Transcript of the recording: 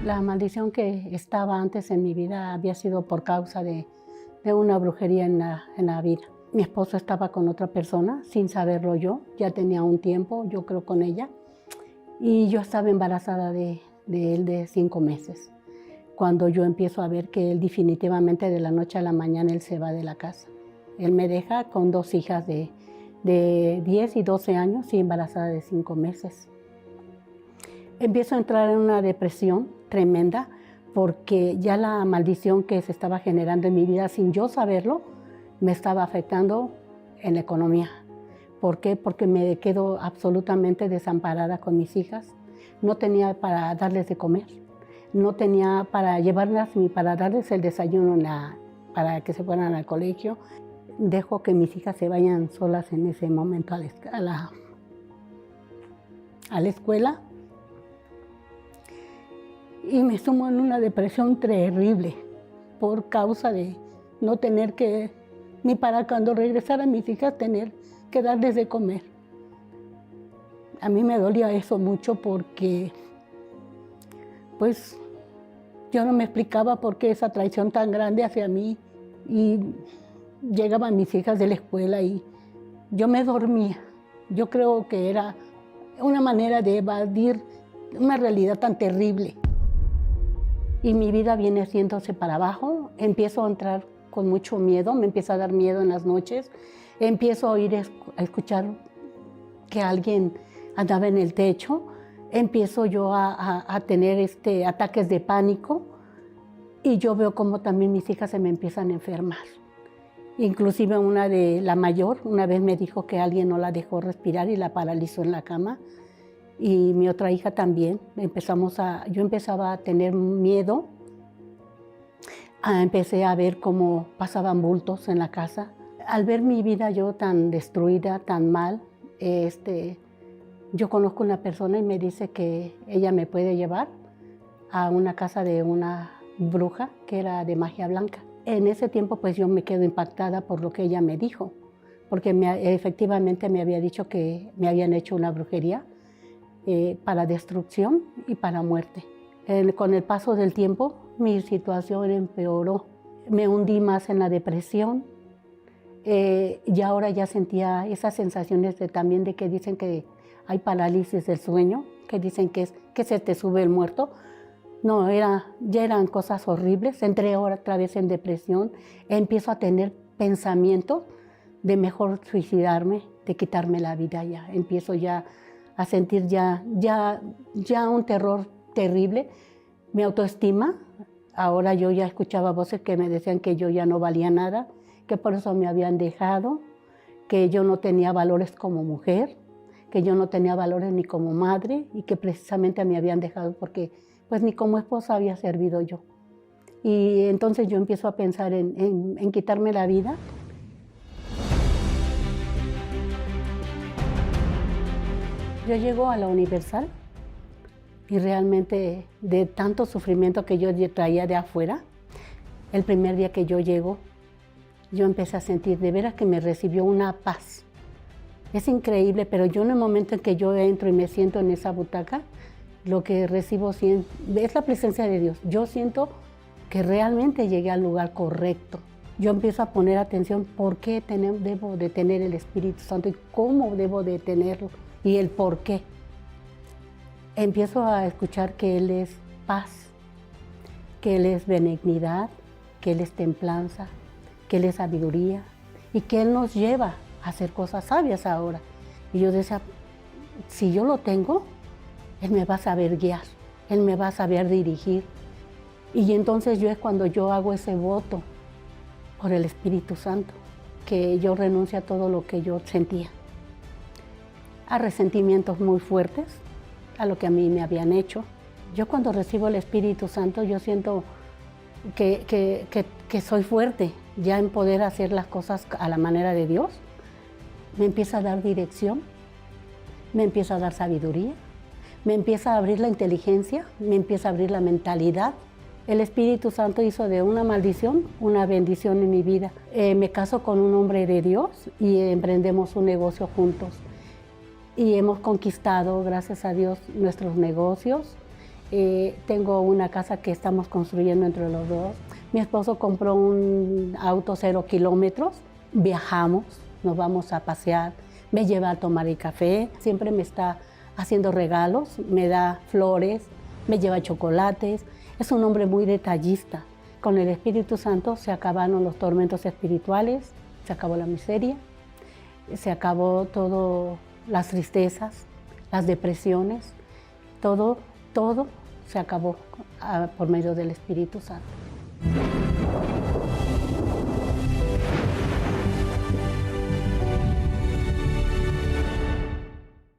La maldición que estaba antes en mi vida había sido por causa de una brujería en la vida. Mi esposo estaba con otra persona, sin saberlo yo, ya tenía un tiempo, yo creo, con ella, y yo estaba embarazada de él de 5 meses. Cuando yo empiezo a ver que él definitivamente de la noche a la mañana él se va de la casa. Él me deja con 2 hijas de 10 y 12 años y embarazada de 5 meses. Empiezo a entrar en una depresión tremenda porque ya la maldición que se estaba generando en mi vida sin yo saberlo me estaba afectando en la economía. ¿Por qué? Porque me quedo absolutamente desamparada con mis hijas. No tenía para darles de comer, no tenía para llevarlas ni para darles el desayuno para que se fueran al colegio. Dejo que mis hijas se vayan solas en ese momento a la escuela. Y me sumo en una depresión terrible por causa de no tener que, ni para cuando regresara mis hijas, tener que darles de comer. A mí me dolía eso mucho porque, pues, yo no me explicaba por qué esa traición tan grande hacia mí. Y llegaban mis hijas de la escuela y yo me dormía. Yo creo que era una manera de evadir una realidad tan terrible. Y mi vida viene haciéndose para abajo, empiezo a entrar con mucho miedo, me empieza a dar miedo en las noches, empiezo a escuchar que alguien andaba en el techo, empiezo yo a tener ataques de pánico y yo veo como también mis hijas se me empiezan a enfermar. Inclusive la mayor, una vez me dijo que alguien no la dejó respirar y la paralizó en la cama. Y mi otra hija también, yo empezaba a tener miedo, empecé a ver cómo pasaban bultos en la casa. Al ver mi vida yo tan destruida, tan mal, yo conozco una persona y me dice que ella me puede llevar a una casa de una bruja que era de magia blanca. En ese tiempo pues yo me quedo impactada por lo que ella me dijo, porque efectivamente me había dicho que me habían hecho una brujería para destrucción y para muerte. Con el paso del tiempo, mi situación empeoró. Me hundí más en la depresión y ahora ya sentía esas sensaciones también de que dicen que hay parálisis del sueño, que dicen que se te sube el muerto. No, ya eran cosas horribles. Entré otra vez en depresión, empiezo a tener pensamientos de mejor suicidarme, de quitarme la vida ya. Empiezo ya a sentir ya un terror terrible. Mi autoestima, ahora yo ya escuchaba voces que me decían que yo ya no valía nada, que por eso me habían dejado, que yo no tenía valores como mujer, que yo no tenía valores ni como madre y que precisamente me habían dejado porque pues ni como esposa había servido yo. Y entonces yo empiezo a pensar en quitarme la vida. Yo llego a la Universal y realmente de tanto sufrimiento que yo traía de afuera, el primer día que yo llego, yo empecé a sentir de veras que me recibió una paz. Es increíble, pero yo en el momento en que yo entro y me siento en esa butaca, lo que recibo es la presencia de Dios. Yo siento que realmente llegué al lugar correcto. Yo empiezo a poner atención por qué debo de tener el Espíritu Santo y cómo debo de tenerlo. Y el por qué. Empiezo a escuchar que Él es paz, que Él es benignidad, que Él es templanza, que Él es sabiduría y que Él nos lleva a hacer cosas sabias ahora. Y yo decía, si yo lo tengo, Él me va a saber guiar, Él me va a saber dirigir. Y entonces es cuando yo hago ese voto por el Espíritu Santo, que yo renuncio a todo lo que yo sentía. A resentimientos muy fuertes, a lo que a mí me habían hecho. Yo cuando recibo el Espíritu Santo, yo siento que soy fuerte ya en poder hacer las cosas a la manera de Dios. Me empieza a dar dirección, me empieza a dar sabiduría, me empieza a abrir la inteligencia, me empieza a abrir la mentalidad. El Espíritu Santo hizo de una maldición una bendición en mi vida. Me caso con un hombre de Dios y emprendemos un negocio juntos. Y hemos conquistado, gracias a Dios, nuestros negocios. Tengo una casa que estamos construyendo entre los dos. Mi esposo compró un auto 0 kilómetros. Viajamos, nos vamos a pasear, me lleva a tomar el café. Siempre me está haciendo regalos, me da flores, me lleva chocolates. Es un hombre muy detallista. Con el Espíritu Santo se acabaron los tormentos espirituales, se acabó la miseria, se acabó todo, las tristezas, las depresiones, todo se acabó por medio del Espíritu Santo.